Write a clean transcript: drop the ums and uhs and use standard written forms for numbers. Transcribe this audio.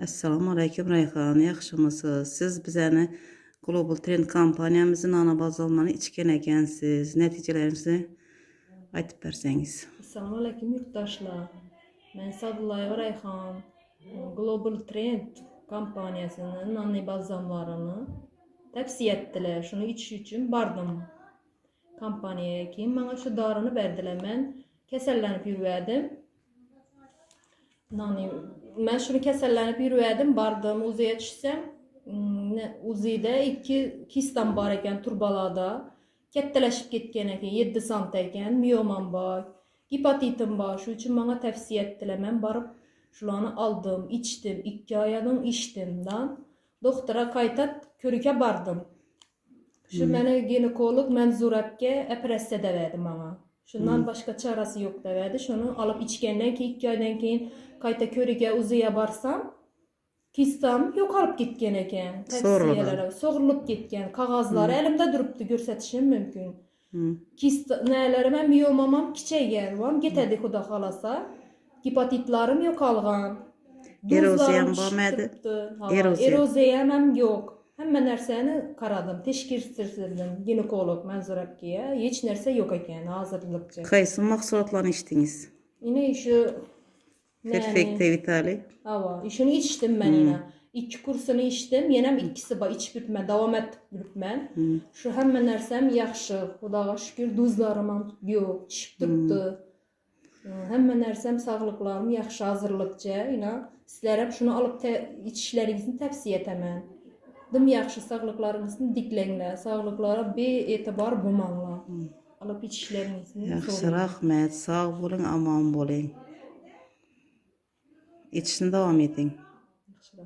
Assalamu alaykum Rayhan, yaxşımısınız? Siz bizəni Global Trend kampaniyamızın ana bazalmanı içken ekensiz. Neticelerinizi aytıp berseniz. Assalamu alaykum yurttaşlar. Ben Sadullayeva Rayhan. Global Trend kampaniyasının anne bazamlarını tavsiye ettiler. Şunu içiş için bardım kampaniyaya ki bana şu darını verdiler. Ben kesellenip yürüyedim. Ben şunu kesellenip yürüyedim. Bardım uzuya düşsem. Uzide 2 kistan bar eken turbalada. Ketteleşip ketken eken 7 sant eken miyoman var. Hepatitim var. Şu için bana tavsiye ettiler. Ben barıp şulanı aldım, içtim. 2 ayadan içtim. Doktora kaytat körüke bardım. Şu mene ginekolog menzuratke epresse de verdi bana. Şundan başka çarası yok da verdi. Şunu alıp içkenden ki 2 aydan keyin kayta körüke uzuya barsam kistam yok alıp gitken eken. Tavsiyelere soğurulup gitken. Kağızları elimde duruptu, görsetişim mümkün. Kist neleri ben miyomamam kiçeygen var. Gitedi xuda xalasa. Hepatitlarım yok alğan. Eroziyan barmadı. Eroziyanım yok. Hemen nerseni karadım. Teşkirtirdim ginekolog menzuratkiye. Hiç nerse yok eken hazırlıkçı. Kaysı mahsulatlarını içtiniz? Yine şu Perfecte Vitali. Ava, işini içtim ben yine. 2 kursunu içtim. Yenem ikisi ba içip bitmə, davam etip bitmən. Şu hemen nersem yaxşı. Xudağa şükür duzlarım yok, içip durdu. Hemen nersem sağlıklarım yaxşı hazırlıkça. Yine sizlere şunu alıp içişlerinizin tavsiye etemən. Dım yaxşı sağlıklarınızın diklenle, sağlıklara bir etibar bulmanla. Alıp içişlerinizin. Yaxşı, rahmet, sağ olun, aman olun. İçişini devam edin. Yaxşı.